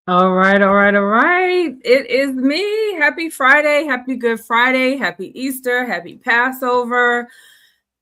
All right, all right, all right. It is me. Happy Friday, happy Good Friday, happy Easter, happy Passover.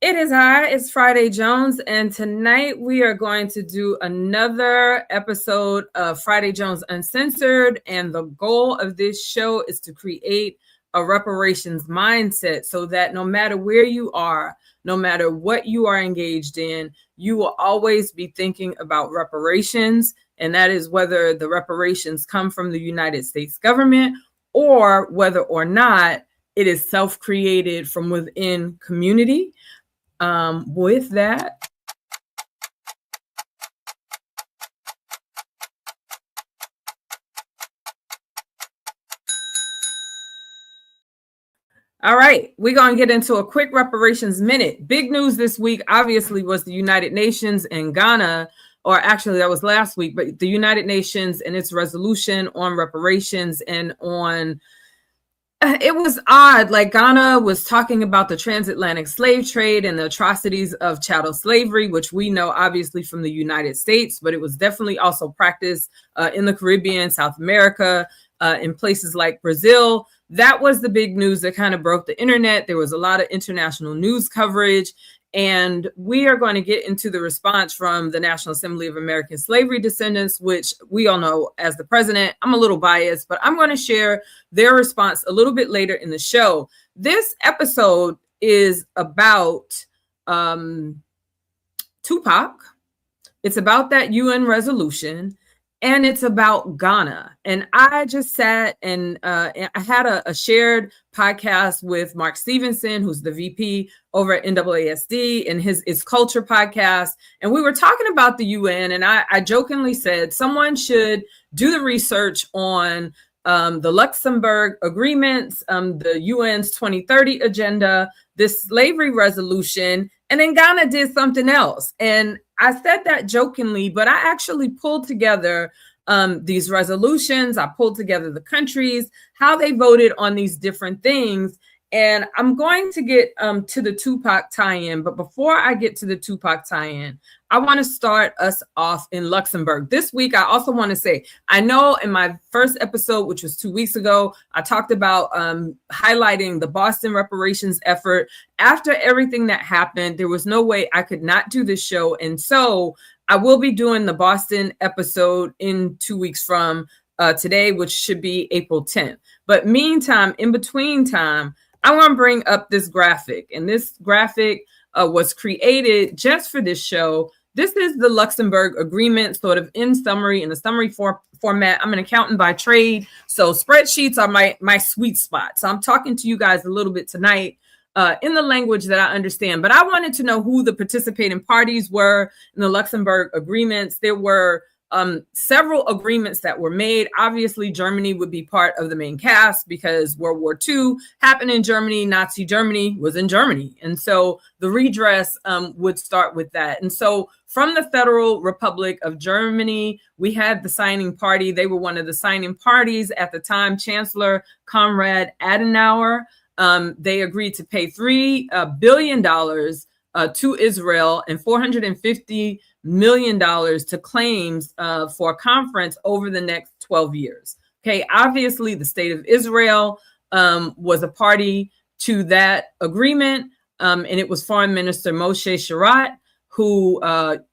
It's Friday Jones, and tonight we are going to do another episode of Friday Jones Uncensored. And the goal of this show is to create a reparations mindset so that no matter where you are, no matter what you are engaged in, you will always be thinking about reparations. And that is whether the reparations come from the United States government or whether or not it is self-created from within community. With that, all right, we're going to get into a quick reparations minute. Big news this week, obviously, was the United Nations and Ghana, or actually that was last week, but the United Nations and its resolution on reparations and on it was odd. Like Ghana was talking about the transatlantic slave trade and the atrocities of chattel slavery, which we know obviously from the United States, but it was definitely also practiced in the Caribbean, South America, in places like Brazil. That was the big news that kind of broke the internet. There was a lot of international news coverage. And we are going to get into the response from the National Assembly of American Slavery Descendants, which we all know as the president. I'm a little biased, but I'm going to share their response a little bit later in the show. This episode is about Tupac. It's about that UN resolution. And it's about Ghana. And I just sat and I had a shared podcast with Mark Stevenson, who's the VP over at NAASD, and his culture podcast. And we were talking about the UN. And I jokingly said someone should do the research on the Luxembourg agreements, the UN's 2030 agenda, this slavery resolution. And then Ghana did something else. And I said that jokingly, but I actually pulled together these resolutions. I pulled together the countries, how they voted on these different things. And I'm going to get to the Tupac tie-in. But before I get to the Tupac tie-in, I want to start us off in Luxembourg. This week, I also want to say, I know in my first episode, which was 2 weeks ago, I talked about highlighting the Boston reparations effort. After everything that happened, there was no way I could not do this show. And so I will be doing the Boston episode in 2 weeks from today, which should be April 10th. But meantime, in between time, I want to bring up this graphic. And this graphic was created just for this show. This is the Luxembourg Agreement, sort of in a summary format. I'm an accountant by trade, so spreadsheets are my sweet spot. So I'm talking to you guys a little bit tonight in the language that I understand. But I wanted to know who the participating parties were in the Luxembourg agreements. There were several agreements that were made. Obviously, Germany would be part of the main cast because World War II happened in Germany. Nazi Germany was in Germany. And so the redress would start with that. And so from the Federal Republic of Germany, we had the signing party. They were one of the signing parties at the time. Chancellor Konrad Adenauer, they agreed to pay $3 billion to Israel and $450 million to claims for a conference over the next 12 years. Okay, obviously the state of Israel was a party to that agreement, and it was Foreign Minister Moshe Sharot who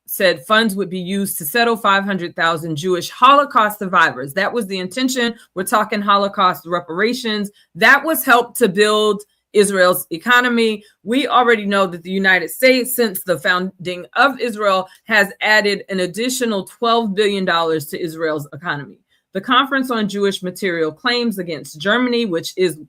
said funds would be used to settle 500,000 Jewish Holocaust survivors. That was the intention. We're talking Holocaust reparations. That was helped to build Israel's economy. We already know that the United States, since the founding of Israel, has added an additional $12 billion to Israel's economy. The Conference on Jewish Material Claims Against Germany, which is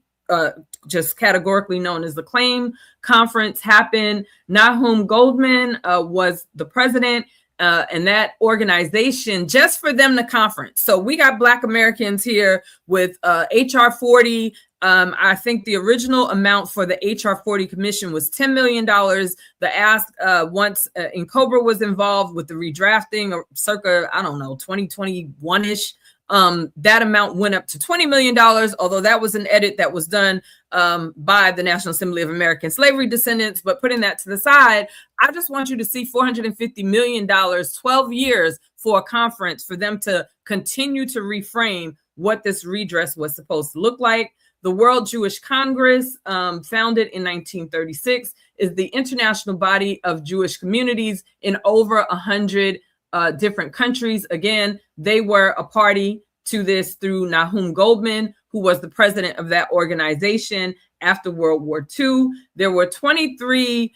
just categorically known as the Claim Conference, happened. Nahum Goldman was the president. And that organization, just for them, the conference. So we got Black Americans here with HR 40. I think the original amount for the HR 40 commission was $10 million. The ask once Cobra was involved with the redrafting circa, 2021-ish. That amount went up to $20 million, although that was an edit that was done by the National Assembly of American Slavery Descendants. But putting that to the side, I just want you to see $450 million, 12 years for a conference for them to continue to reframe what this redress was supposed to look like. The World Jewish Congress, founded in 1936, is the international body of Jewish communities in over 100 different countries. Again, they were a party to this through Nahum Goldman, who was the president of that organization after World War II. There were 23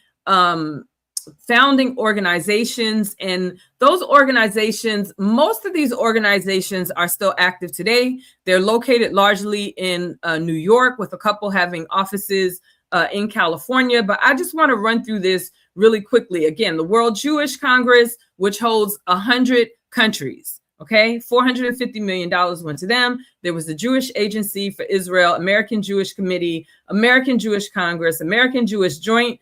founding organizations, and those organizations, most of these organizations are still active today. They're located largely in New York, with a couple having offices in California. But I just want to run through this really quickly. Again, the World Jewish Congress, which holds 100 countries. Okay, $450 million went to them. There was the Jewish Agency for Israel, American Jewish Committee, American Jewish Congress, American Jewish Joint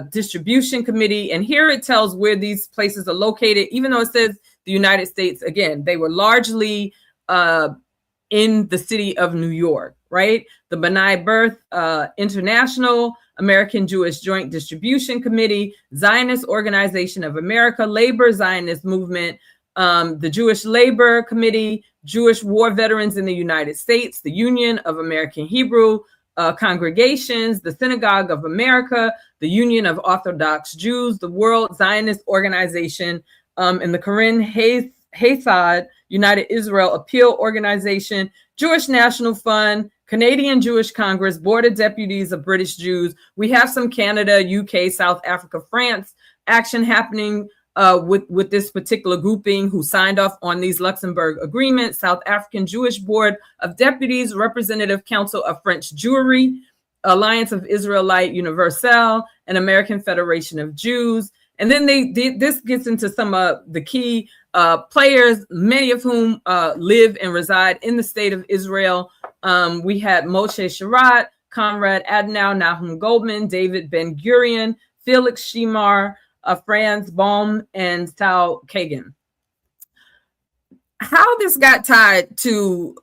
Distribution Committee. And here it tells where these places are located, even though it says the United States. Again, they were largely in the city of New York, right? The B'nai B'rith International, American Jewish Joint Distribution Committee, Zionist Organization of America, Labor Zionist Movement, the Jewish Labor Committee, Jewish War Veterans in the United States, the Union of American Hebrew Congregations, the Synagogue of America, the Union of Orthodox Jews, the World Zionist Organization, and the Karen Haythad United Israel Appeal Organization, Jewish National Fund, Canadian Jewish Congress, Board of Deputies of British Jews. We have some Canada, UK, South Africa, France action happening with this particular grouping who signed off on these Luxembourg agreements. South African Jewish Board of Deputies, Representative Council of French Jewry, Alliance of Israelite Universelle, and American Federation of Jews. And then this gets into some of the key players, many of whom live and reside in the state of Israel. We had Moshe Sharad, Conrad Adenauer, Nahum Goldman, David Ben-Gurion, Felix Seymour, Franz Baum, and Sal Kagan. How this got tied to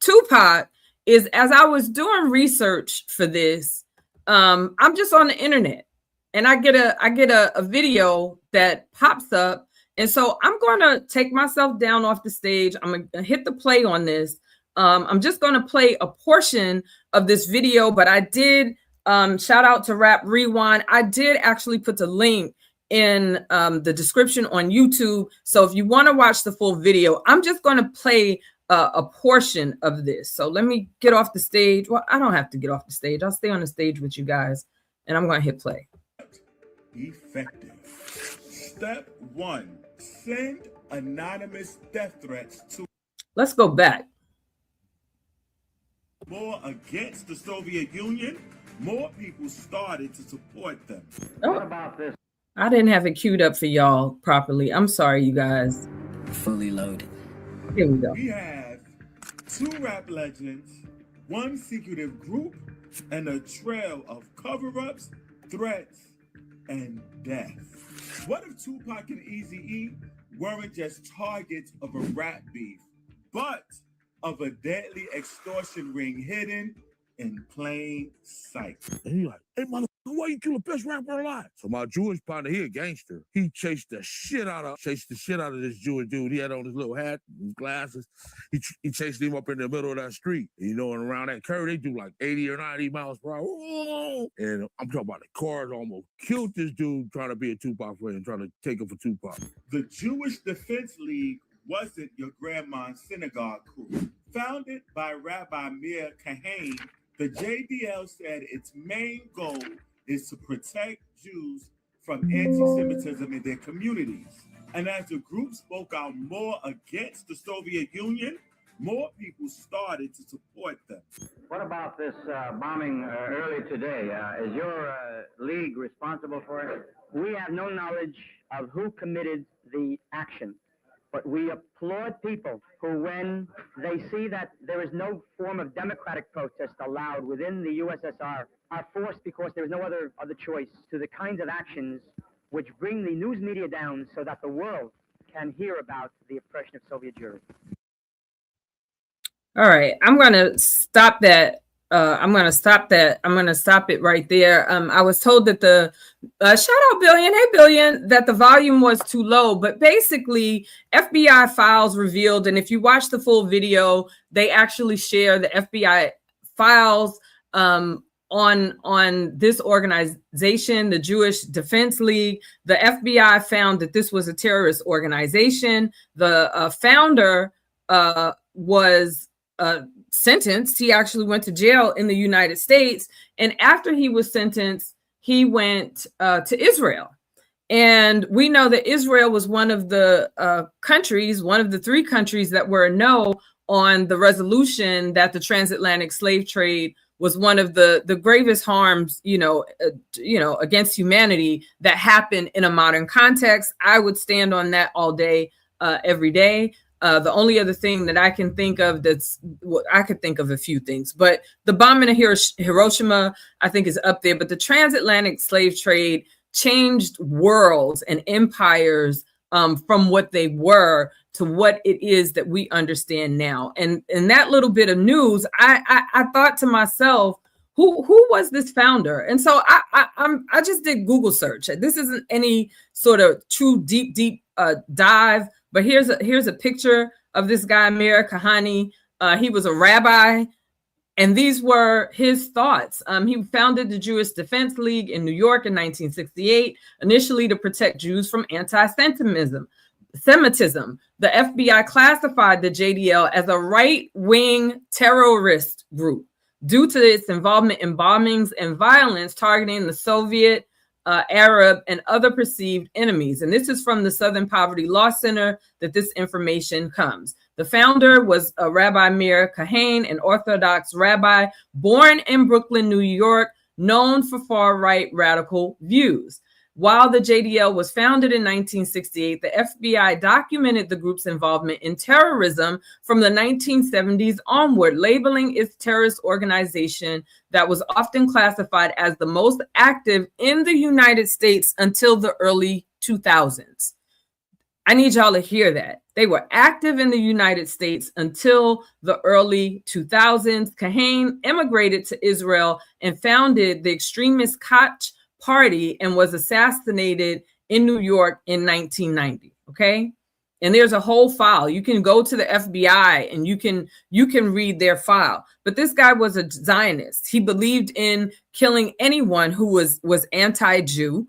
Tupac is, as I was doing research for this, I'm just on the internet and I get a video that pops up. And so I'm going to take myself down off the stage. I'm going to hit the play on this. I'm just going to play a portion of this video, but I did shout out to Rap Rewind. I did actually put the link in the description on YouTube. So if you want to watch the full video, I'm just going to play a portion of this. So let me get off the stage. Well, I don't have to get off the stage. I'll stay on the stage with you guys, and I'm going to hit play. Effective. Step 1, send anonymous death threats to. Let's go back. More against the Soviet Union, more people started to support them. Oh. What about this? I didn't have it queued up for y'all properly. I'm sorry, you guys. Fully loaded. Here we go. We have 2 rap legends, 1 secretive group, and a trail of cover-ups, threats, and death. What if Tupac and Eazy-E weren't just targets of a rap beef, but of a deadly extortion ring hidden in plain sight? And he like, hey, motherfucker, why you kill the best rapper alive? So my Jewish partner, he a gangster. He chased the shit out of this Jewish dude. He had on his little hat, his glasses. He chased him up in the middle of that street. You know, and around that curve, they do like 80 or 90 miles per hour. Whoa! And I'm talking about the cars almost killed this dude trying to be a Tupac friend, trying to take him for Tupac. The Jewish Defense League wasn't your grandma's synagogue crew. Founded by Rabbi Meir Kahane, the JDL said its main goal is to protect Jews from anti-Semitism in their communities. And as the group spoke out more against the Soviet Union, more people started to support them. What about this bombing earlier today? Is your league responsible for it? We have no knowledge of who committed the action, but we applaud people who, when they see that there is no form of democratic protest allowed within the USSR, are forced, because there is no other choice, to the kinds of actions which bring the news media down so that the world can hear about the oppression of Soviet Jewry. All right, I'm going to stop that I'm going to stop that. I'm going to stop it right there. I was told that the shout out Billion, hey Billion, that the volume was too low, but basically FBI files revealed, and if you watch the full video, they actually share the FBI files on this organization, the Jewish Defense League. The FBI found that this was a terrorist organization. The founder was sentenced. He actually went to jail in the United States. And after he was sentenced, he went to Israel. And we know that Israel was one of the countries, one of the 3 countries that were a no on the resolution that the transatlantic slave trade was one of the gravest harms, against humanity that happened in a modern context. I would stand on that all day, every day. The only other thing that I can think of I could think of a few things, but the bombing of Hiroshima, I think, is up there. But the transatlantic slave trade changed worlds and empires from what they were to what it is that we understand now. And that little bit of news, I thought to myself, who was this founder? And so I just did Google search. This isn't any sort of true deep dive. But here's a picture of this guy, Meir Kahane. He was a rabbi, and these were his thoughts. He founded the Jewish Defense League in New York in 1968, initially to protect Jews from anti-Semitism. The FBI classified the JDL as a right-wing terrorist group due to its involvement in bombings and violence targeting the Soviet, Arab, and other perceived enemies. And this is from the Southern Poverty Law Center that this information comes. The founder was Rabbi Meir Kahane, an Orthodox rabbi born in Brooklyn, New York, known for far-right radical views. While the JDL was founded in 1968, the FBI documented the group's involvement in terrorism from the 1970s onward, labeling its terrorist organization that was often classified as the most active in the United States until the early 2000s. I need y'all to hear that. They were active in the United States until the early 2000s. Kahane immigrated to Israel and founded the extremist Koch Party and was assassinated in New York in 1990. Okay. And there's a whole file. You can go to the FBI and you can read their file. But this guy was a Zionist. He believed in killing anyone who was anti-Jew.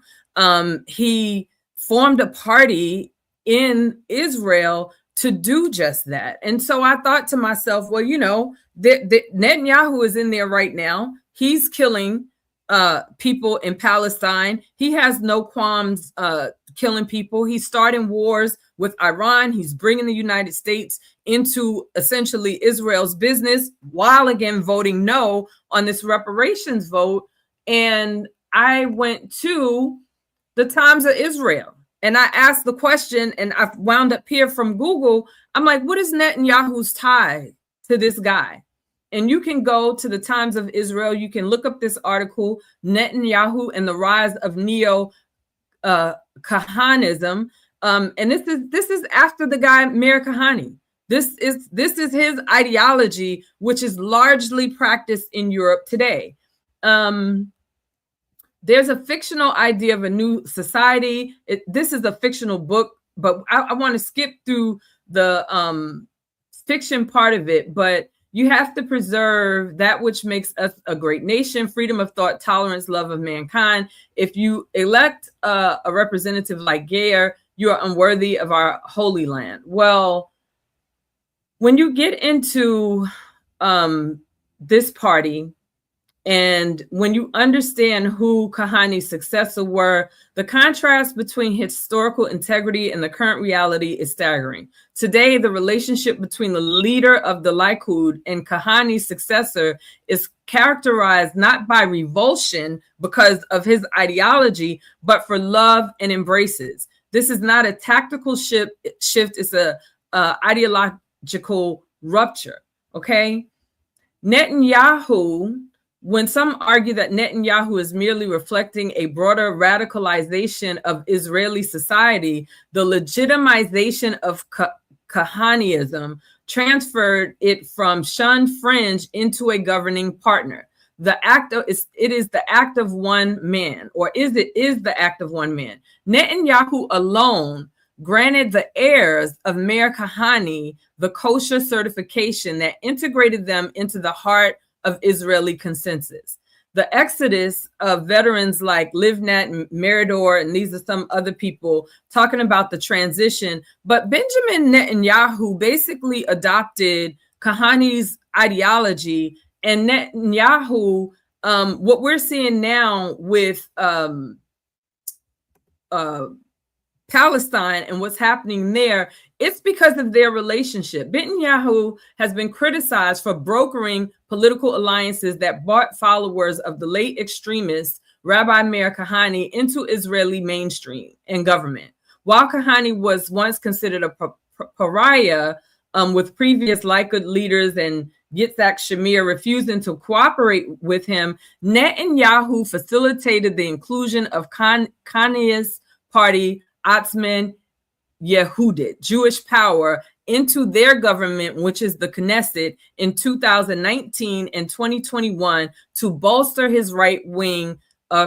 He formed a party in Israel to do just that. And so I thought to myself, well, Netanyahu is in there right now. He's killing people in Palestine. He has no qualms killing people. He's starting wars with Iran. He's bringing the United States into essentially Israel's business while again voting no on this reparations vote. And I went to the Times of Israel and I asked the question, and I wound up here from Google. I'm like, what is Netanyahu's tie to this guy? And you can go to the Times of Israel. You can look up this article, Netanyahu and the Rise of Neo-Kahanism. And this is after the guy Meir Kahane. This is his ideology, which is largely practiced in Europe today. There's a fictional idea of a new society. This is a fictional book, but I want to skip through the fiction part of it. But you have to preserve that which makes us a great nation, freedom of thought, tolerance, love of mankind. If you elect a representative like Geyer, you are unworthy of our holy land. Well, when you get into this party, and when you understand who Kahane's successors were, the contrast between historical integrity and the current reality is staggering. Today, the relationship between the leader of the Likud and Kahane's successor is characterized not by revulsion because of his ideology, but for love and embraces. This is not a tactical shift. It's a ideological rupture, okay? Netanyahu, when some argue that Netanyahu is merely reflecting a broader radicalization of Israeli society, the legitimization of Kahanism transferred it from shunned fringe into a governing partner. It is the act of one man, or is the act of one man. Netanyahu alone granted the heirs of Meir Kahane the kosher certification that integrated them into the heart of Israeli consensus. The exodus of veterans like Livnat and Meridor, and these are some other people talking about the transition, but Benjamin Netanyahu basically adopted Kahane's ideology, and Netanyahu, what we're seeing now with Palestine and what's happening there, it's because of their relationship. Netanyahu has been criticized for brokering political alliances that brought followers of the late extremist Rabbi Meir Kahane into Israeli mainstream and government. While Kahane was once considered a pariah, with previous Likud leaders and Yitzhak Shamir refusing to cooperate with him, Netanyahu facilitated the inclusion of Kahane's party, Atzman Yehudit, Jewish Power, into their government, which is the Knesset, in 2019 and 2021 to bolster his right-wing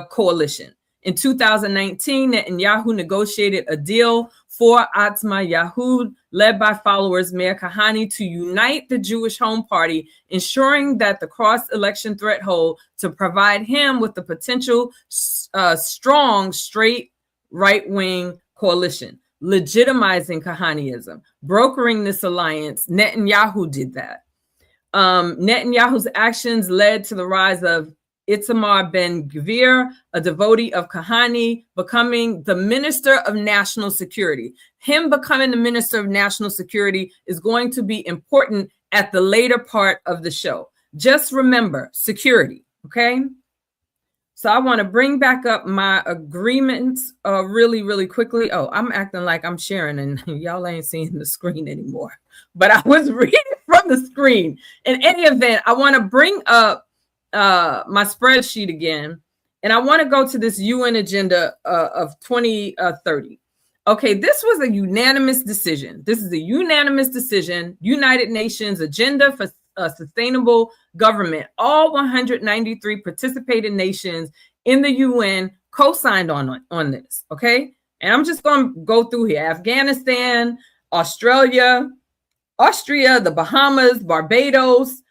coalition. In 2019, Netanyahu negotiated a deal for Atzma Yahud, led by followers Meir Kahane, to unite the Jewish Home Party, ensuring that the cross-election threshold to provide him with the potential strong, straight right-wing coalition, legitimizing Kahaneism. Brokering this alliance, Netanyahu did that. Netanyahu's actions led to the rise of Itamar Ben-Gvir, a devotee of Kahane, becoming the Minister of National Security. Him becoming the Minister of National Security is going to be important at the later part of the show. Just remember, security, okay? So I want to bring back up my agreements really, really quickly. Oh, I'm acting like I'm sharing and y'all ain't seeing the screen anymore. But I was reading from the screen. In any event, I want to bring up my spreadsheet again. And I want to go to this UN agenda of 2030. Okay, this was a unanimous decision. This is a unanimous decision. United Nations Agenda for Sustainable Government. All 193 participating nations in the UN co-signed on this, okay? And I'm just going to go through here. Afghanistan, Australia, Austria, the Bahamas, Barbados,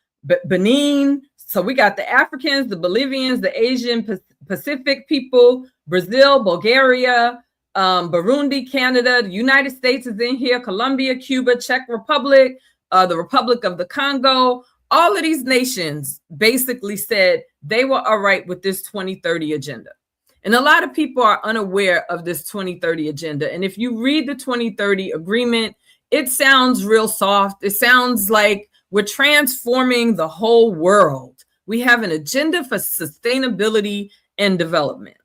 Benin. So we got the Africans, the Bolivians, the Asian Pacific people, Brazil, Bulgaria, Burundi, Canada, the United States is in here, Colombia, Cuba, Czech Republic, the Republic of the Congo. All of these nations basically said they were all right with this 2030 agenda. And a lot of people are unaware of this 2030 agenda. And if you read the 2030 agreement, it sounds real soft. It sounds like we're transforming the whole world. We have an agenda for sustainability and development.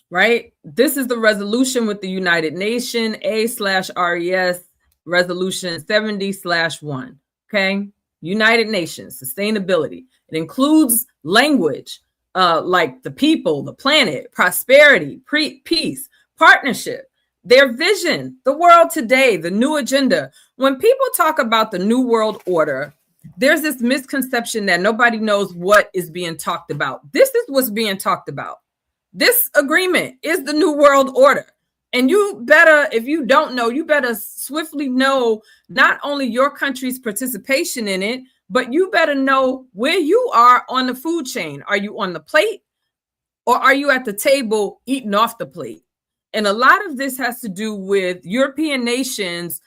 Right? This is the resolution with the United Nations, A/RES resolution 70/1. Okay. United Nations, sustainability. It includes language like the people, the planet, prosperity, peace, partnership, their vision, the world today, the new agenda. When people talk about the new world order, there's this misconception that nobody knows what is being talked about. This is what's being talked about. This agreement is the new world order. And you better, if you don't know, you better swiftly know not only your country's participation in it, but you better know where you are on the food chain. Are you on the plate or are you at the table eating off the plate? And a lot of this has to do with European nations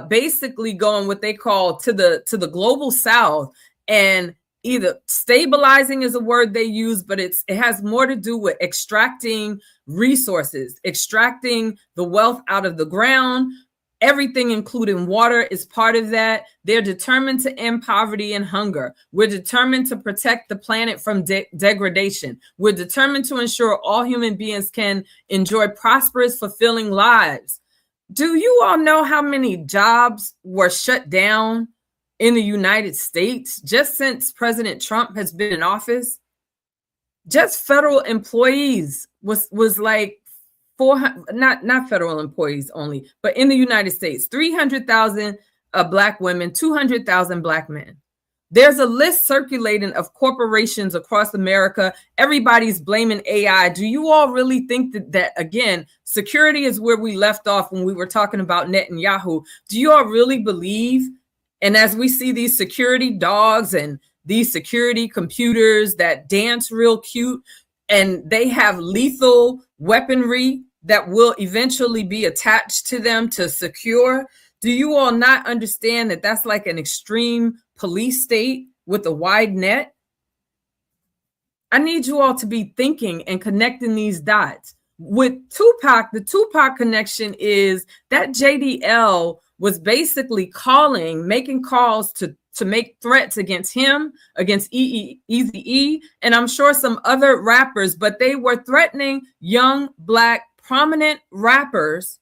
basically going what they call to the global south, and either stabilizing is a word they use, but it has more to do with extracting resources, extracting the wealth out of the ground. Everything, including water, is part of that. They're determined to end poverty and hunger. We're determined to protect the planet from degradation. We're determined to ensure all human beings can enjoy prosperous, fulfilling lives. Do you all know how many jobs were shut down in the United States just since President Trump has been in office? Just federal employees was like 400, not federal employees only, but in the United States, 300,000 Black women, 200,000 Black men. There's a list circulating of corporations across America. Everybody's blaming AI. Do you all really think that again, security is where we left off when we were talking about Netanyahu? Do you all really believe? And as we see these security dogs and these security computers that dance real cute, and they have lethal weaponry that will eventually be attached to them to secure, do you all not understand that that's like an extreme police state with a wide net? I need you all to be thinking and connecting these dots. With Tupac, the Tupac connection is that JDL was basically making calls to make threats against him, against Eazy-E, and I'm sure some other rappers, but they were threatening young Black prominent rappers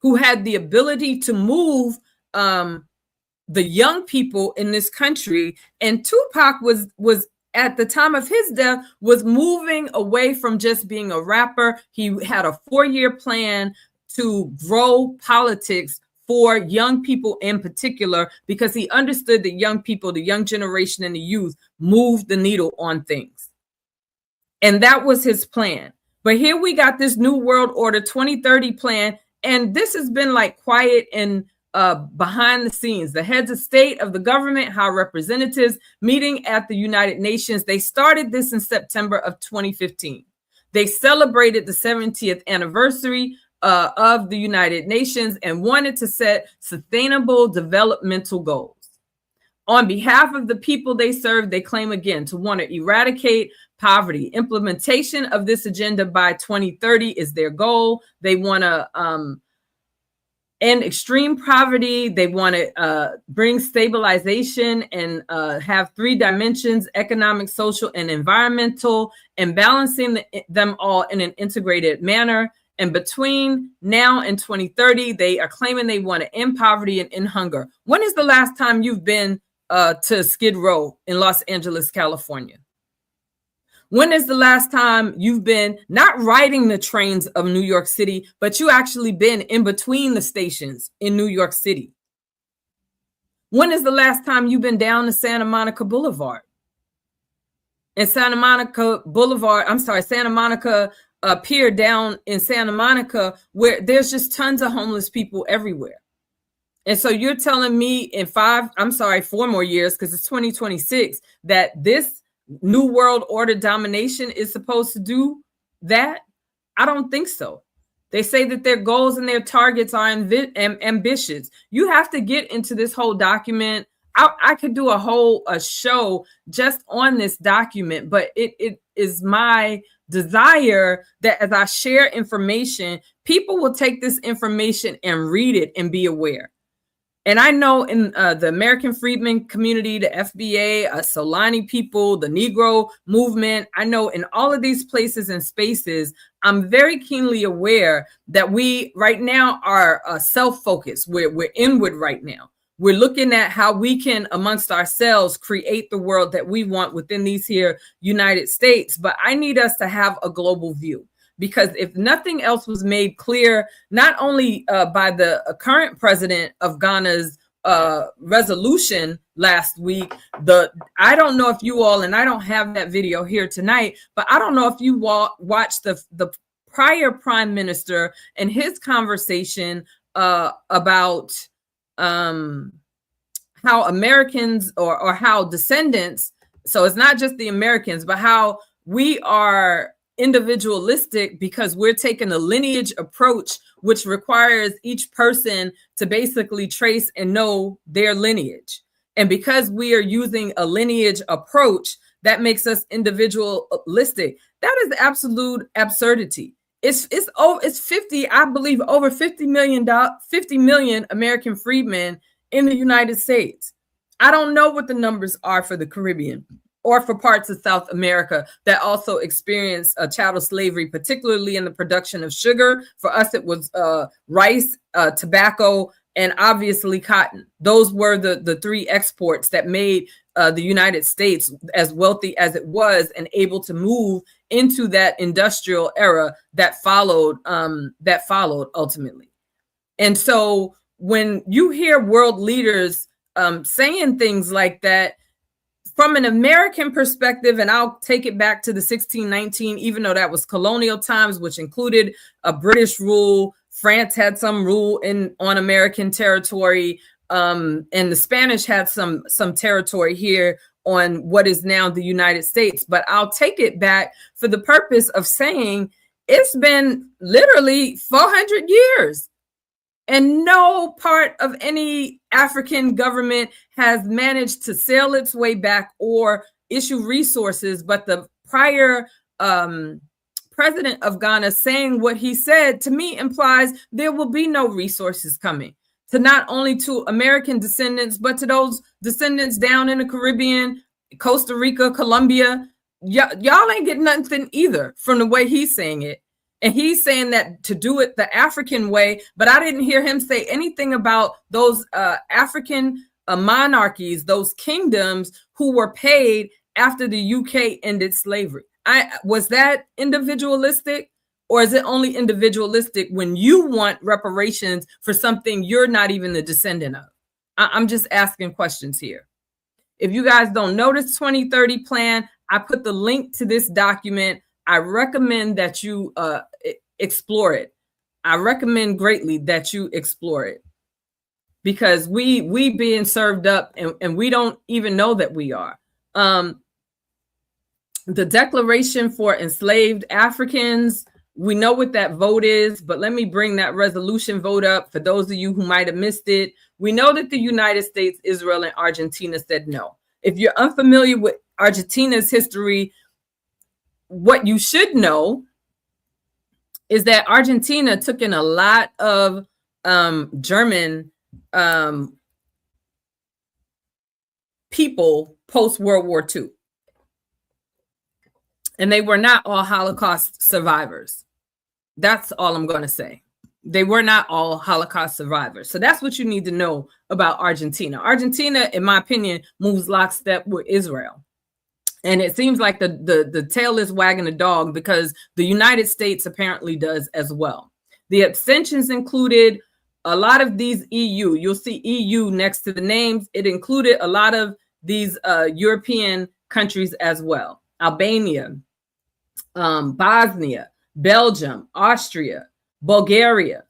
who had the ability to move the young people in this country. And Tupac was at the time of his death was moving away from just being a rapper. He had a 4-year plan to grow politics for young people in particular, because he understood that young people, the young generation and the youth, moved the needle on things. And that was his plan. But here we got this New World Order 2030 plan, and this has been like quiet and behind the scenes. The heads of state of the government, High Representatives meeting at the United Nations. They started this in September of 2015. They celebrated the 70th anniversary of the United Nations and wanted to set sustainable developmental goals. On behalf of the people they serve, they claim again to want to eradicate poverty. Implementation of this agenda by 2030 is their goal. They want to end extreme poverty. They want to bring stabilization and have 3 dimensions: economic, social, and environmental, and balancing them all in an integrated manner. And between now and 2030, they are claiming they want to end poverty and end hunger. When is the last time you've been to Skid Row in Los Angeles, California? When is the last time you've been not riding the trains of New York City, but you actually been in between the stations in New York City? When is the last time you've been down to Santa Monica Boulevard? And Santa Monica Pier down in Santa Monica, where there's just tons of homeless people everywhere. And so you're telling me in 4 more years, because it's 2026, that this New World Order domination is supposed to do that? I don't think so. They say that their goals and their targets are ambitious. You have to get into this whole document. I could do a show just on this document, but it is my desire that as I share information, people will take this information and read it and be aware. And I know in the American Freedmen community, the FBA, Solani people, the Negro movement, I know in all of these places and spaces, I'm very keenly aware that we right now are self-focused. We're inward right now. We're looking at how we can, amongst ourselves, create the world that we want within these here United States. But I need us to have a global view, because if nothing else was made clear, not only by the current president of Ghana's resolution last week, I don't know if you all, and I don't have that video here tonight, but I don't know if you watched the prior prime minister and his conversation about how Americans or how descendants, so it's not just the Americans, but how we are individualistic because we're taking a lineage approach, which requires each person to basically trace and know their lineage. And because we are using a lineage approach, that makes us individualistic. That is absolute absurdity. It's 50, I believe, over 50 million American freedmen in the United States. I don't know what the numbers are for the Caribbean or for parts of South America that also experience chattel slavery, particularly in the production of sugar. For us, it was rice, tobacco, and obviously cotton. Those were the three exports that made the United States as wealthy as it was and able to move into that industrial era that followed ultimately. And so when you hear world leaders saying things like that, from an American perspective, and I'll take it back to the 1619, even though that was colonial times, which included a British rule. France had some rule on American territory, and the Spanish had some territory here on what is now the United States. But I'll take it back for the purpose of saying it's been literally 400 years. And no part of any African government has managed to sail its way back or issue resources. But the prior president of Ghana saying what he said, to me, implies there will be no resources coming to not only to American descendants, but to those descendants down in the Caribbean, Costa Rica, Colombia. Y'all ain't getting nothing either from the way he's saying it. And he's saying that to do it the African way, but I didn't hear him say anything about those African monarchies, those kingdoms who were paid after the UK ended slavery. Was that individualistic, or is it only individualistic when you want reparations for something you're not even the descendant of? I'm just asking questions here. If you guys don't know this 2030 plan, I put the link to this document. I recommend that you explore it. I recommend greatly that you explore it, because we being served up and we don't even know that we are. The Declaration for Enslaved Africans, we know what that vote is, but let me bring that resolution vote up for those of you who might have missed it. We know that the United States, Israel, and Argentina said no. If you're unfamiliar with Argentina's history, what you should know is that Argentina took in a lot of German people post-World War II. And they were not all Holocaust survivors. That's all I'm going to say. They were not all Holocaust survivors. So that's what you need to know about Argentina. Argentina, in my opinion, moves lockstep with Israel. And it seems like the tail is wagging the dog, because the United States apparently does as well. The abstentions included a lot of these EU. You'll see EU next to the names. It included a lot of these European countries as well. Albania, Bosnia, Belgium, Austria, Bulgaria,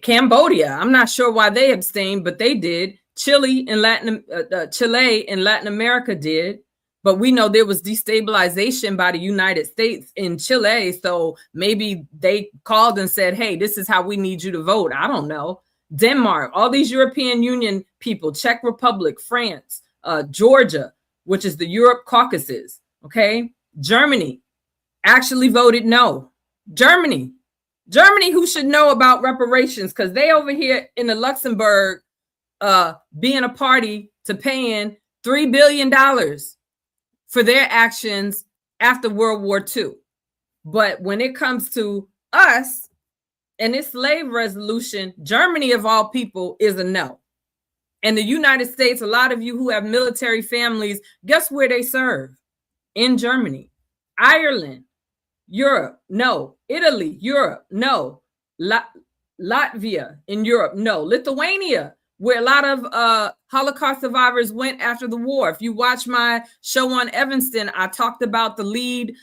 Cambodia. I'm not sure why they abstained, but they did. Chile in Latin America did, but we know there was destabilization by the United States in Chile. So maybe they called and said, hey, this is how we need you to vote. I don't know. Denmark, all these European Union people, Czech Republic, France, Georgia, which is the Europe Caucasus. Okay. Germany actually voted no. Germany, who should know about reparations, because they over here in the Luxembourg being a party to paying $3 billion for their actions after World War II. But when it comes to us and this slave resolution, Germany of all people is a no. And the United States, a lot of you who have military families, guess where they serve? In Germany. Ireland, Europe, no. Italy, Europe, no. Latvia in Europe, no. Lithuania, where a lot of Holocaust survivors went after the war. If you watch my show on Evanston, I talked about the lead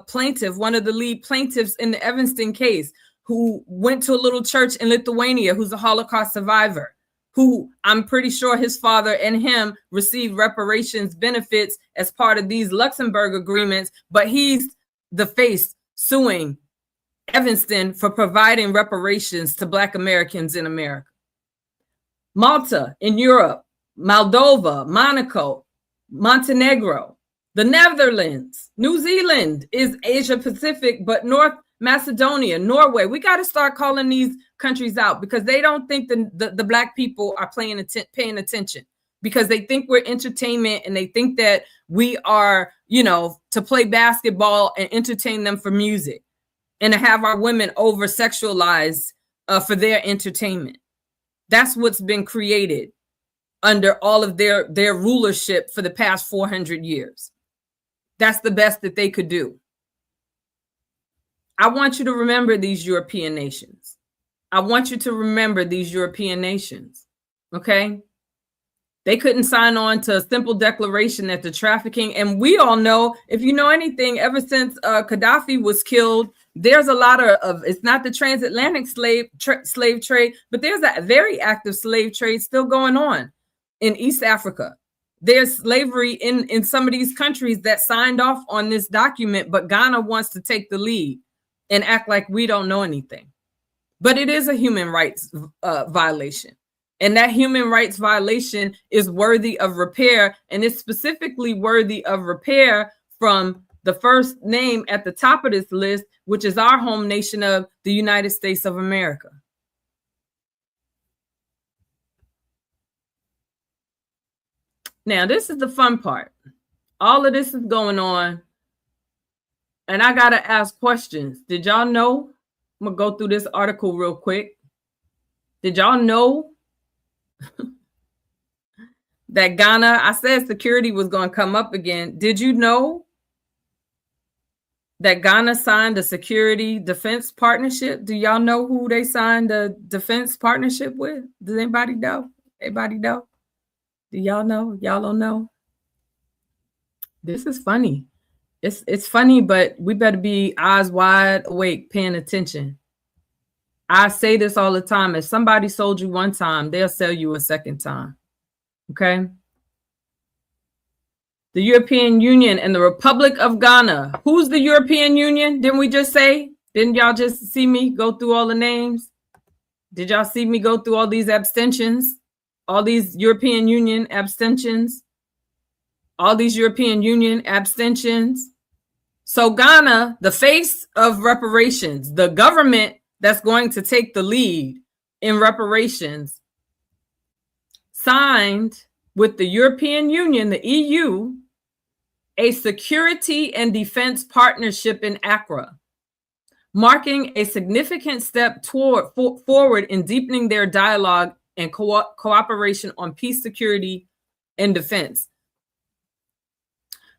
plaintiff, one of the lead plaintiffs in the Evanston case, who went to a little church in Lithuania, who's a Holocaust survivor, who I'm pretty sure his father and him received reparations benefits as part of these Luxembourg agreements, but he's the face suing Evanston for providing reparations to Black Americans in America. Malta in Europe, Moldova, Monaco, Montenegro, the Netherlands, New Zealand is Asia Pacific, but North Macedonia, Norway. We got to start calling these countries out, because they don't think the Black people are paying attention, because they think we're entertainment, and they think that we are, to play basketball and entertain them for music, and to have our women over sexualized for their entertainment. That's what's been created under all of their rulership for the past 400 years. That's the best that they could do. I want you to remember these European nations. I want you to remember these European nations, okay? They couldn't sign on to a simple declaration that the trafficking, and we all know, if you know anything, ever since Gaddafi was killed, there's a lot of it's not the transatlantic slave trade, but there's a very active slave trade still going on in East Africa. There's slavery in some of these countries that signed off on this document, but Ghana wants to take the lead and act like we don't know anything. But it is a human rights violation. And that human rights violation is worthy of repair. And it's specifically worthy of repair from the first name at the top of this list, which is our home nation of the United States of America. Now, this is the fun part. All of this is going on. And I got to ask questions. Did y'all know? I'm going to go through this article real quick. Did y'all know that Ghana, I said security was going to come up again. Did you know that Ghana signed a security defense partnership? Do y'all know who they signed a defense partnership with? Does anybody know? Anybody know? Do y'all know? Y'all don't know? This is funny. It's funny, but we better be eyes wide awake, paying attention. I say this all the time. If somebody sold you one time, they'll sell you a second time. Okay? The European Union and the Republic of Ghana. Who's the European Union? Didn't we just say? Didn't y'all just see me go through all the names? Did y'all see me go through all these abstentions? All these European Union abstentions? All these European Union abstentions? So Ghana, the face of reparations, the government that's going to take the lead in reparations, signed with the European Union, the EU, a security and defense partnership in Accra, marking a significant step forward in deepening their dialogue and cooperation on peace, security, and defense.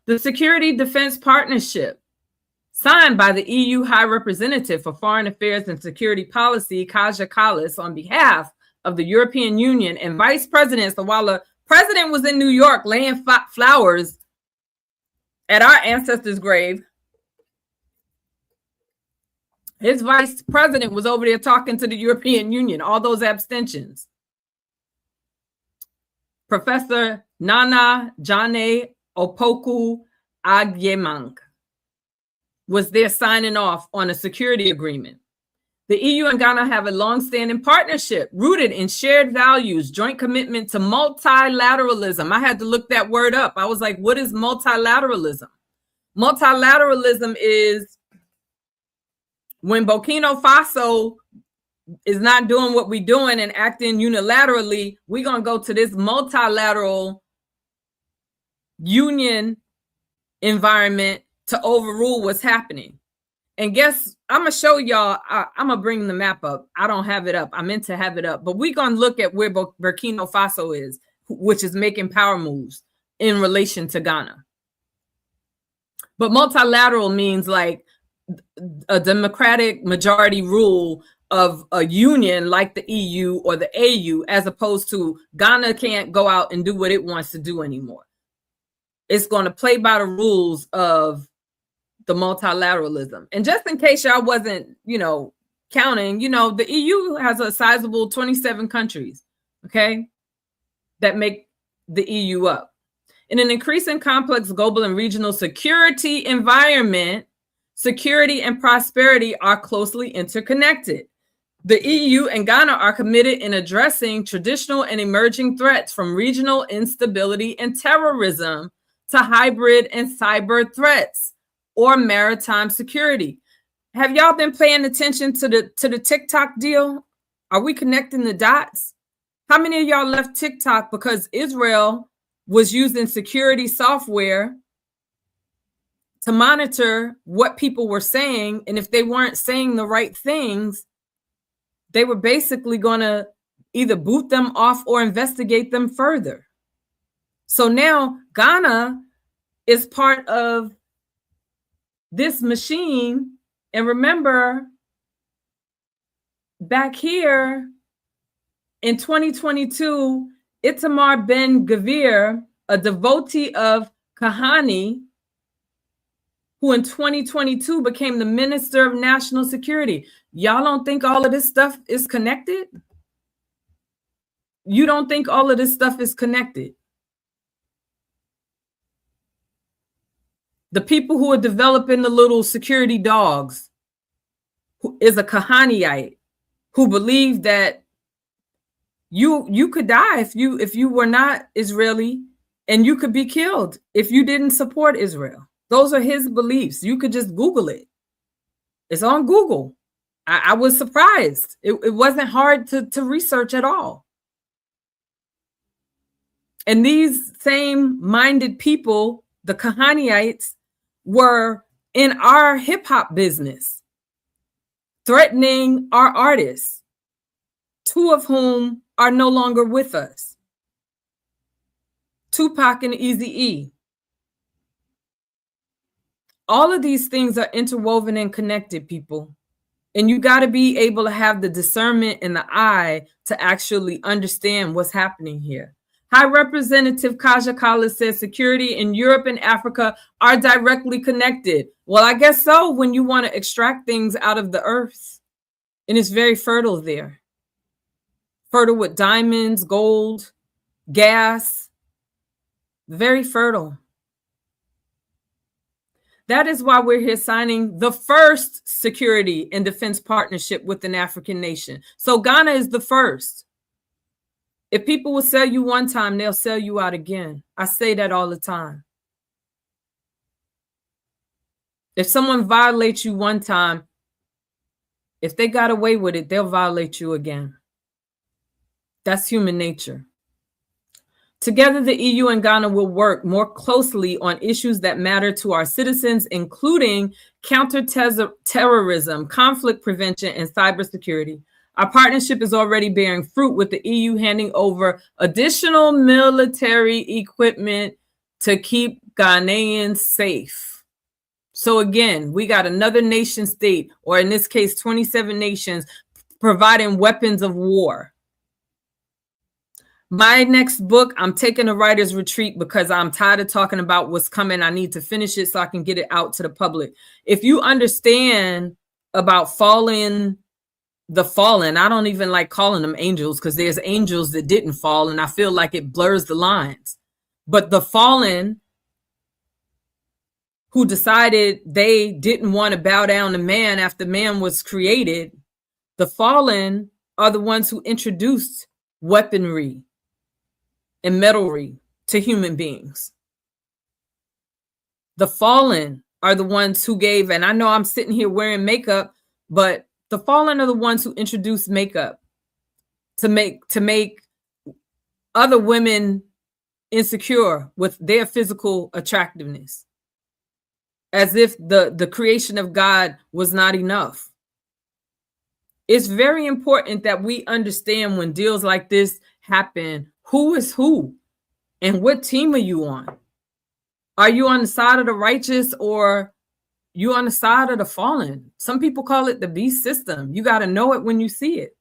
The Security Defense Partnership, signed by the EU High Representative for Foreign Affairs and Security Policy, Kaja Kallas, on behalf of the European Union and Vice President. So while the president was in New York laying flowers at our ancestors' grave, his vice president was over there talking to the European Union, all those abstentions. Professor Nana Jane Opoku Agyemang was there signing off on a security agreement. The EU and Ghana have a long-standing partnership rooted in shared values, joint commitment to multilateralism. I had to look that word up. I was like, what is multilateralism? Multilateralism is when Burkina Faso is not doing what we're doing and acting unilaterally, we're going to go to this multilateral union environment to overrule what's happening. And guess, I'm going to show y'all, I'm going to bring the map up. I don't have it up. I meant to have it up. But we're going to look at where Burkina Faso is, which is making power moves in relation to Ghana. But multilateral means like a democratic majority rule of a union like the EU or the AU, as opposed to Ghana can't go out and do what it wants to do anymore. It's going to play by the rules of the multilateralism. And just in case y'all wasn't, counting, the EU has a sizable 27 countries, okay, that make the EU up. In an increasing complex global and regional security environment, security and prosperity are closely interconnected. The EU and Ghana are committed in addressing traditional and emerging threats from regional instability and terrorism to hybrid and cyber threats or maritime security. Have y'all been paying attention to the TikTok deal? Are we connecting the dots? How many of y'all left TikTok because Israel was using security software to monitor what people were saying? And if they weren't saying the right things, they were basically going to either boot them off or investigate them further. So now Ghana is part of this machine. And remember, back here in 2022, Itamar Ben-Gvir, a devotee of Kahani, who in 2022 became the Minister of National Security. Y'all don't think all of this stuff is connected? You don't think all of this stuff is connected? The people who are developing the little security dogs, who is a Kahaniite, who believed that you could die if you were not Israeli, and you could be killed if you didn't support Israel. Those are his beliefs. You could just Google it. It's on Google. I was surprised. It wasn't hard to research at all. And these same minded people, the Kahaniites, were in our hip hop business, threatening our artists, two of whom are no longer with us, Tupac and Eazy-E. All of these things are interwoven and connected, people. And you got to be able to have the discernment and the eye to actually understand what's happening here. High Representative Kaja Kallas says security in Europe and Africa are directly connected. Well, I guess so, when you want to extract things out of the earth. And it's very fertile there. Fertile with diamonds, gold, gas. Very fertile. That is why we're here signing the first security and defense partnership with an African nation. So Ghana is the first. If people will sell you one time, they'll sell you out again. I say that all the time. If someone violates you one time, if they got away with it, they'll violate you again. That's human nature. Together, the EU and Ghana will work more closely on issues that matter to our citizens, including counterterrorism, conflict prevention, and cybersecurity. Our partnership is already bearing fruit, with the EU handing over additional military equipment to keep Ghanaians safe. So again, we got another nation state, or in this case, 27 nations, providing weapons of war. My next book, I'm taking a writer's retreat because I'm tired of talking about what's coming. I need to finish it so I can get it out to the public. If you understand about the fallen, I don't even like calling them angels, because there's angels that didn't fall, and I feel like it blurs the lines. But the fallen who decided they didn't want to bow down to man after man was created, the fallen are the ones who introduced weaponry and metalry to human beings. The fallen are the ones who gave, and I know I'm sitting here wearing makeup, but the fallen are the ones who introduced makeup to make other women insecure with their physical attractiveness, as if the creation of God was not enough. It's very important that we understand when deals like this happen, who is who and what team are you on? Are you on the side of the righteous, or you on the side of the fallen? Some people call it the beast system. You got to know it when you see it.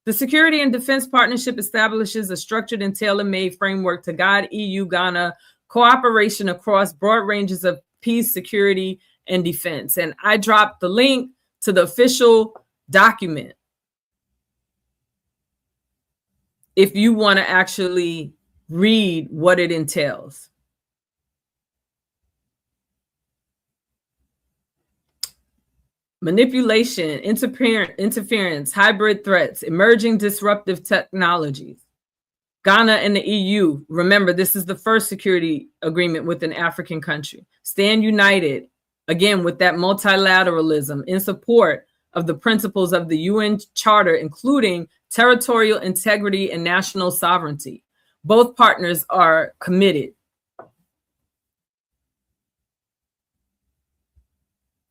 The Security and Defense Partnership establishes a structured and tailor-made framework to guide EU-Ghana cooperation across broad ranges of peace, security, and defense. And I dropped the link to the official document if you want to actually read what it entails. Manipulation, interference, hybrid threats, emerging disruptive technologies. Ghana and the EU, remember, this is the first security agreement with an African country. Stand united, again, with that multilateralism in support of the principles of the UN Charter, including territorial integrity and national sovereignty. Both partners are committed.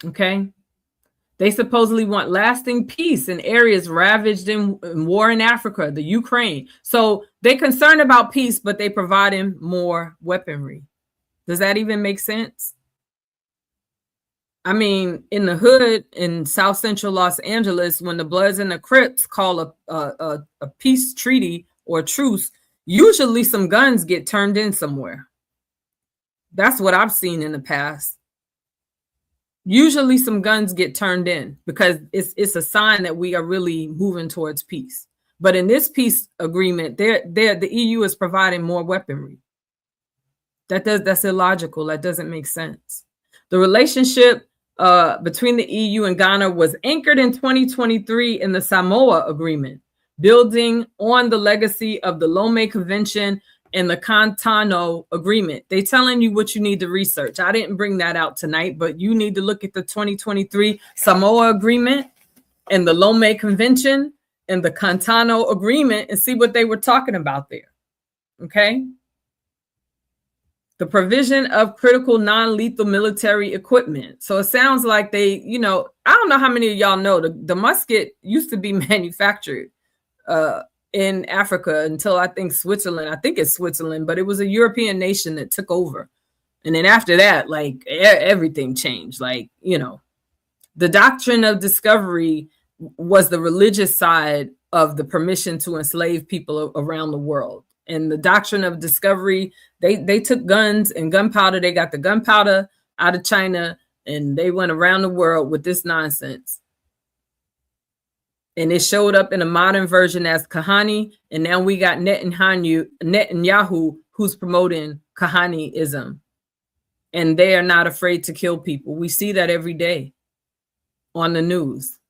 Okay? They supposedly want lasting peace in areas ravaged in war in Africa, the Ukraine. So they're concerned about peace, but they providing more weaponry. Does that even make sense? I mean, in the hood in South Central Los Angeles, when the Bloods and the Crips call a peace treaty or truce, usually some guns get turned in somewhere. That's what I've seen in the past. Usually some guns get turned in because it's a sign that we are really moving towards peace. But in this peace agreement, the EU is providing more weaponry. That's illogical. That doesn't make sense. The relationship between the EU and Ghana was anchored in 2023 in the Samoa Agreement, building on the legacy of the Lome Convention and the Cantano Agreement. They're telling you what you need to research. I didn't bring that out tonight, but you need to look at the 2023 Samoa Agreement and the Lome Convention and the Cantano Agreement and see what they were talking about there. Okay? The provision of critical non-lethal military equipment. So it sounds like they, I don't know how many of y'all know the musket used to be manufactured in Africa until I think Switzerland. I think it's Switzerland, but it was a European nation that took over. And then after that, like everything changed. Like, the doctrine of discovery was the religious side of the permission to enslave people around the world. And the doctrine of discovery, they took guns and gunpowder. They got the gunpowder out of China and they went around the world with this nonsense. And it showed up in a modern version as Kahani. And now we got Netanyahu who's promoting Kahaniism. And they are not afraid to kill people. We see that every day on the news.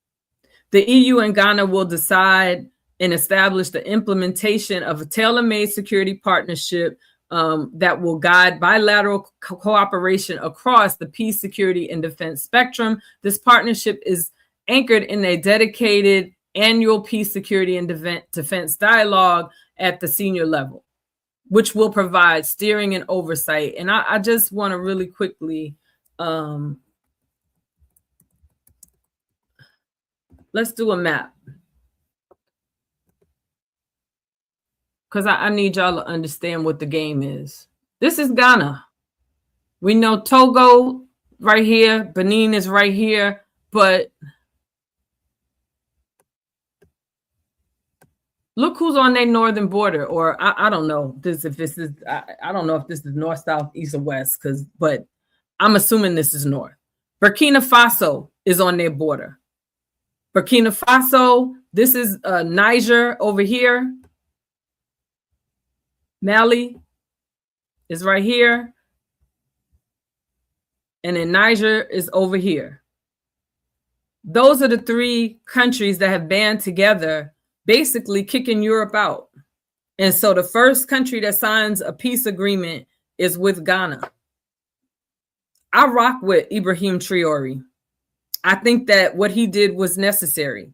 The EU and Ghana will decide and establish the implementation of a tailor-made security partnership that will guide bilateral cooperation across the peace, security, and defense spectrum. This partnership is anchored in a dedicated annual peace, security, and defense dialogue at the senior level, which will provide steering and oversight. And I just want to really quickly, let's do a map. Because I need y'all to understand what the game is. This is Ghana. We know Togo right here. Benin is right here. But look who's on their northern border. Or I don't know. I don't know if this is north, south, east, or west. But I'm assuming this is north. Burkina Faso is on their border. Burkina Faso. This is Niger over here. Mali is right here. And then Niger is over here. Those are the three countries that have band together, basically kicking Europe out. And so the first country that signs a peace agreement is with Ghana. I rock with Ibrahim Traoré. I think that what he did was necessary.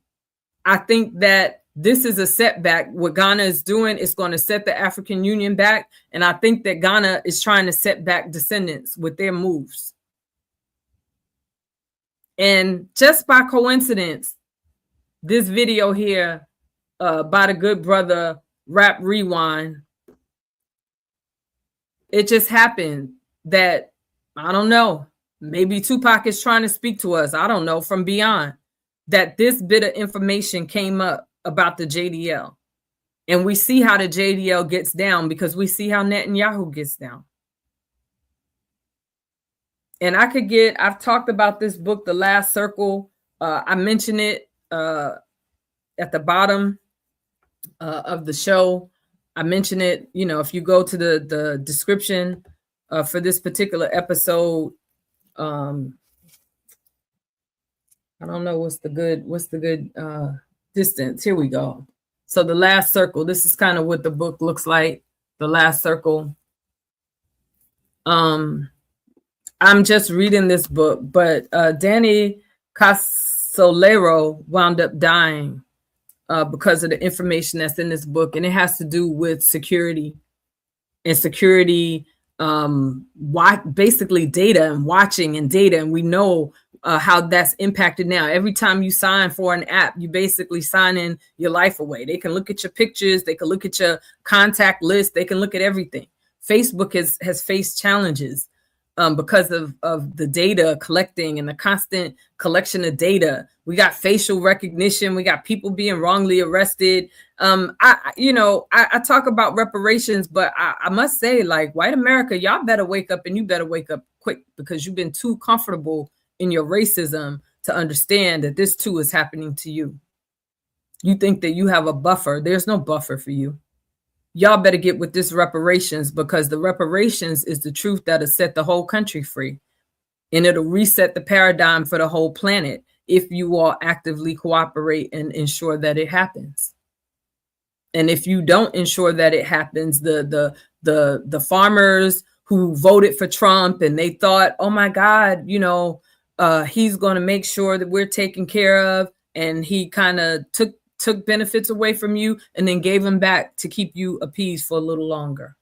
I think that this is a setback. What Ghana is doing is going to set the African Union back. And I think that Ghana is trying to set back Descendants with their moves. And just by coincidence, this video here by the good brother Rap Rewind, it just happened that, I don't know, maybe Tupac is trying to speak to us. I don't know, from beyond, that this bit of information came up about the JDL. And we see how the JDL gets down because we see how Netanyahu gets down. And I've talked about this book, The Last Circle. I mentioned it at the bottom of the show. I mentioned it, if you go to the description for this particular episode, I don't know what's the good distance. Here we go. So The Last Circle. This is kind of what the book looks like. The Last Circle. I'm just reading this book, but Danny Casolaro wound up dying because of the information that's in this book, and it has to do with security and security, basically data and watching and data. And we know how that's impacted now. Every time you sign for an app, you basically signing your life away. They can look at your pictures. They can look at your contact list. They can look at everything. Facebook has faced challenges because of the data collecting and the constant collection of data. We got facial recognition. We got people being wrongly arrested. I talk about reparations, but I must say, like, white America, y'all better wake up, and you better wake up quick, because you've been too comfortable in your racism to understand that this too is happening to you. You think that you have a buffer. There's no buffer for you. Y'all better get with this reparations, because the reparations is the truth that'll set the whole country free. And it'll reset the paradigm for the whole planet if you all actively cooperate and ensure that it happens. And if you don't ensure that it happens, the farmers who voted for Trump and they thought, oh my God, he's going to make sure that we're taken care of, and he kind of took benefits away from you and then gave them back to keep you appeased for a little longer.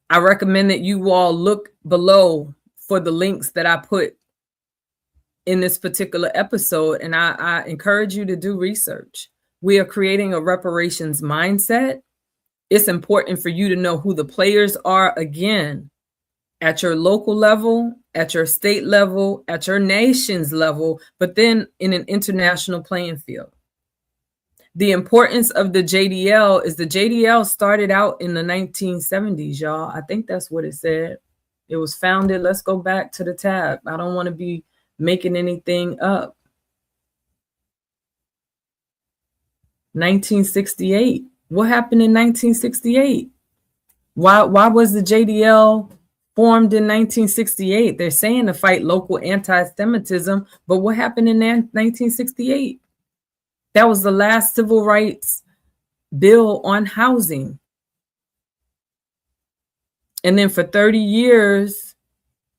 I recommend that you all look below for the links that I put in this particular episode, and I encourage you to do research. We are creating a reparations mindset. It's important for you to know who the players are, again, at your local level, at your state level, at your nation's level, but then in an international playing field. The importance of the JDL is the JDL started out in the 1970s, y'all. I think that's what it said. It was founded. Let's go back to the tab. I don't want to be making anything up. 1968. What happened in 1968? Why was the JDL formed in 1968? They're saying to fight local anti-Semitism, but what happened in 1968? That was the last civil rights bill on housing. And then for 30 years,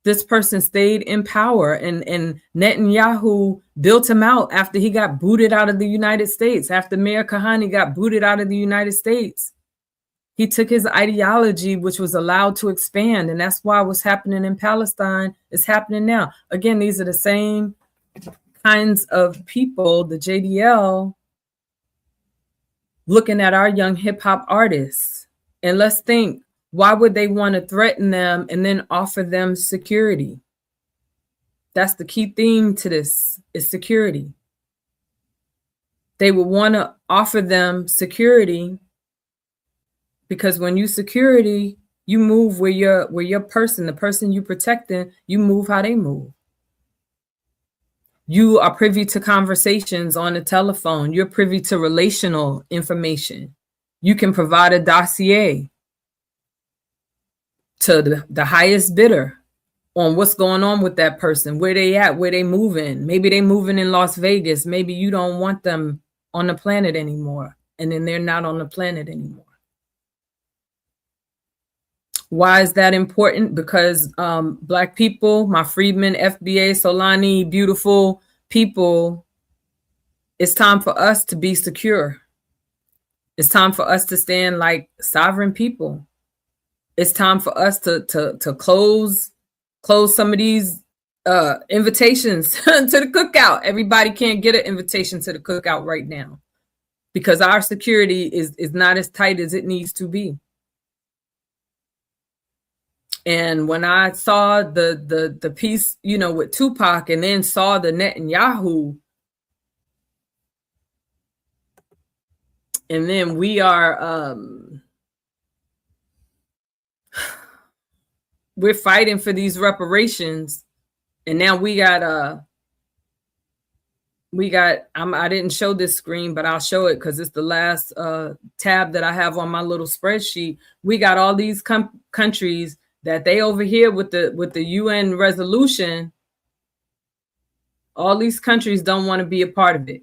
this person stayed in power, and Netanyahu built him out after he got booted out of the United States, after Mayor Kahane got booted out of the United States. He took his ideology, which was allowed to expand, and that's why what's happening in Palestine is happening now. Again, these are the same kinds of people, the JDL, looking at our young hip-hop artists. And let's think, why would they want to threaten them and then offer them security? That's the key theme to this, is security. They would want to offer them security because when you security, you move where your person, the person you protecting, you move how they move. You are privy to conversations on the telephone. You're privy to relational information. You can provide a dossier to the highest bidder on what's going on with that person, where they at, where they moving. Maybe they moving in Las Vegas. Maybe you don't want them on the planet anymore, and then they're not on the planet anymore. Why is that important? Because Black people, my Freedmen, FBA, Solani, beautiful people, it's time for us to be secure. It's time for us to stand like sovereign people. It's time for us to close some of these invitations to the cookout. Everybody can't get an invitation to the cookout right now because our security is not as tight as it needs to be. And when I saw the piece, with Tupac, and then saw the Netanyahu, and then we are we're fighting for these reparations, and now we got I didn't show this screen, but I'll show it because it's the last tab that I have on my little spreadsheet. We got all these countries that they over here with the UN resolution. All these countries don't want to be a part of it.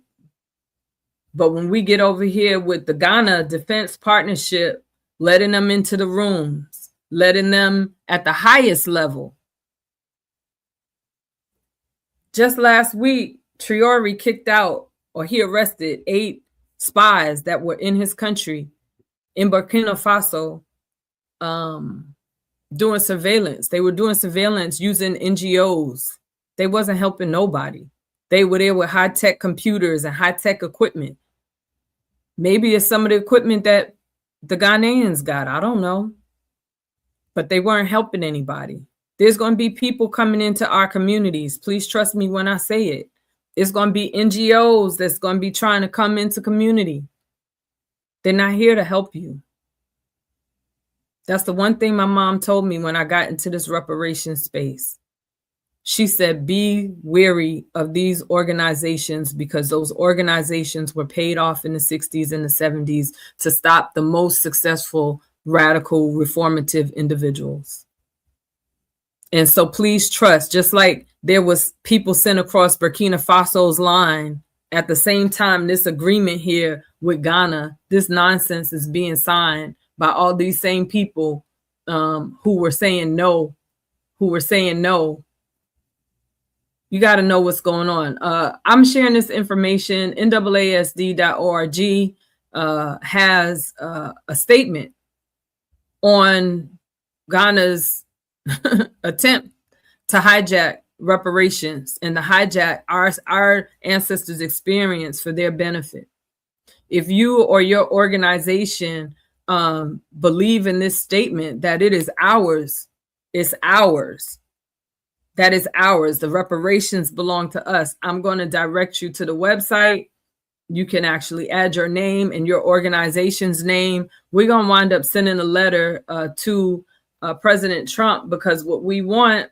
But when we get over here with the Ghana Defense Partnership, letting them into the rooms, letting them at the highest level. Just last week, Traore kicked out, or he arrested 8 spies that were in his country, in Burkina Faso, doing surveillance. They were doing surveillance using NGOs They wasn't helping nobody. They were there with high-tech computers and high-tech equipment. Maybe it's some of the equipment that the Ghanaians got. I don't know. But they weren't helping anybody. There's going to be people coming into our communities. Please trust me when I say it. It's going to be NGOs that's going to be trying to come into community. They're not here to help you. That's the one thing my mom told me when I got into this reparations space. She said, be wary of these organizations because those organizations were paid off in the 60s and the 70s to stop the most successful, radical, reformative individuals. And so please trust, just like there was people sent across Burkina Faso's line at the same time this agreement here with Ghana, this nonsense is being signed by all these same people who were saying no. You got to know what's going on. I'm sharing this information. NAASD.org has a statement on Ghana's attempt to hijack reparations and to hijack our ancestors' experience for their benefit. If you or your organization believe in this statement that it is ours, it's ours. That is ours. The reparations belong to us. I'm going to direct you to the website. You can actually add your name and your organization's name. We're going to wind up sending a letter to President Trump because what we want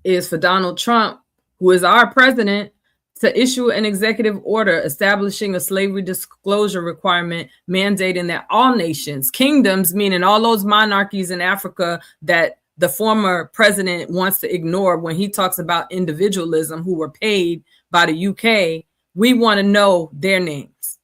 is for Donald Trump, who is our president, to issue an executive order establishing a slavery disclosure requirement mandating that all nations, kingdoms, meaning all those monarchies in Africa that the former president wants to ignore when he talks about individualism who were paid by the UK, we want to know their names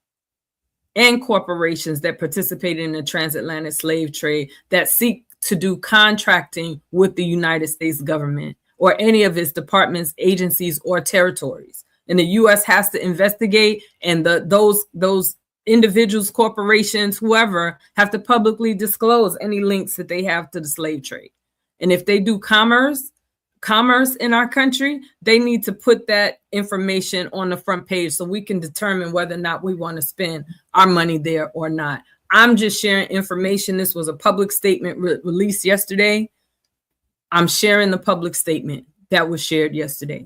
and corporations that participated in the transatlantic slave trade that seek to do contracting with the United States government or any of its departments, agencies, or territories. And the U.S. has to investigate, and those individuals, corporations, whoever, have to publicly disclose any links that they have to the slave trade. And if they do commerce in our country, they need to put that information on the front page so we can determine whether or not we want to spend our money there or not. I'm just sharing information. This was a public statement released yesterday. I'm sharing the public statement that was shared yesterday.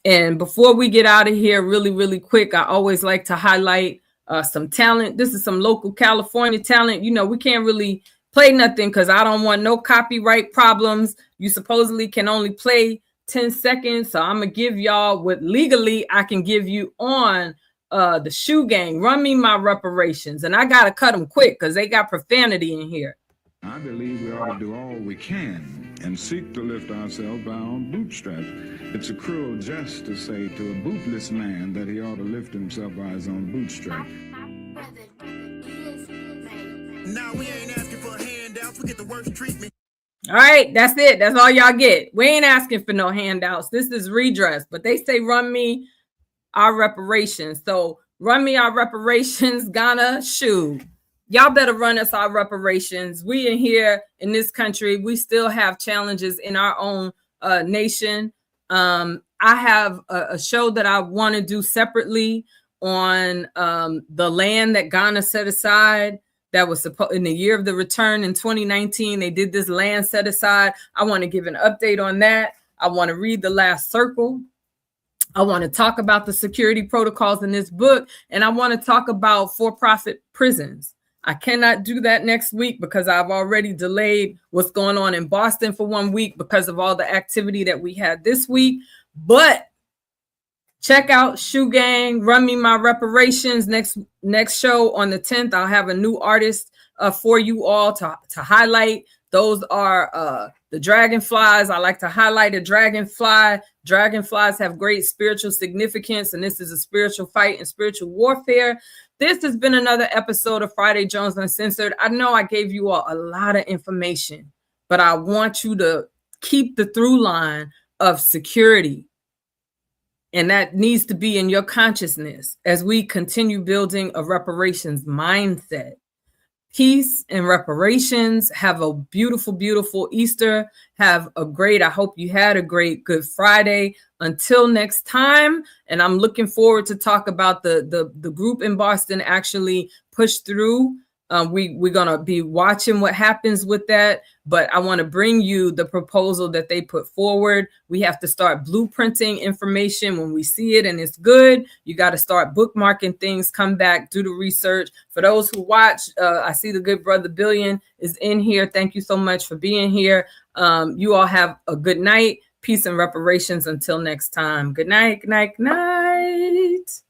And before we get out of here really, really quick, I always like to highlight some talent. This is some local California talent. You know, we can't really play nothing because I don't want no copyright problems. You supposedly can only play 10 seconds. So I'm going to give y'all what legally I can give you on the Shoe Gang. Run Me My Reparations. And I got to cut them quick because they got profanity in here. I believe we ought to do all we can and seek to lift ourselves by our own bootstraps. It's a cruel jest to say to a bootless man that he ought to lift himself by his own bootstraps. Now we ain't asking for handouts, we get the worst treatment. All right, that's it. That's all y'all get. We ain't asking for no handouts. This is redress, but they say run me our reparations. So run me our reparations, Ghana, shoe. Y'all better run us our reparations. We in here in this country, we still have challenges in our own nation. I have a show that I want to do separately on the land that Ghana set aside. That was supposed in the year of the return in 2019. They did this land set aside. I want to give an update on that. I want to read The Last Circle. I want to talk about the security protocols in this book. And I want to talk about for-profit prisons. I cannot do that next week because I've already delayed what's going on in Boston for 1 week because of all the activity that we had this week. But check out Shoe Gang, Run Me My Reparations. Next show on the 10th, I'll have a new artist for you all to highlight. Those are the dragonflies. I like to highlight a dragonfly. Dragonflies have great spiritual significance, and this is a spiritual fight and spiritual warfare. This has been another episode of Friday Jones Uncensored. I know I gave you all a lot of information, but I want you to keep the through line of security. And that needs to be in your consciousness as we continue building a reparations mindset. peace and reparations. Have a beautiful, beautiful Easter. Have a great, I hope you had a great Good Friday. Until next time. And I'm looking forward to talk about the group in Boston actually pushed through. We're going to be watching what happens with that. But I want to bring you the proposal that they put forward. We have to start blueprinting information when we see it and it's good. You got to start bookmarking things, come back, do the research. For those who watch, I see the good brother Billion is in here. Thank you so much for being here. You all have a good night. Peace and reparations until next time. Good night, good night, good night.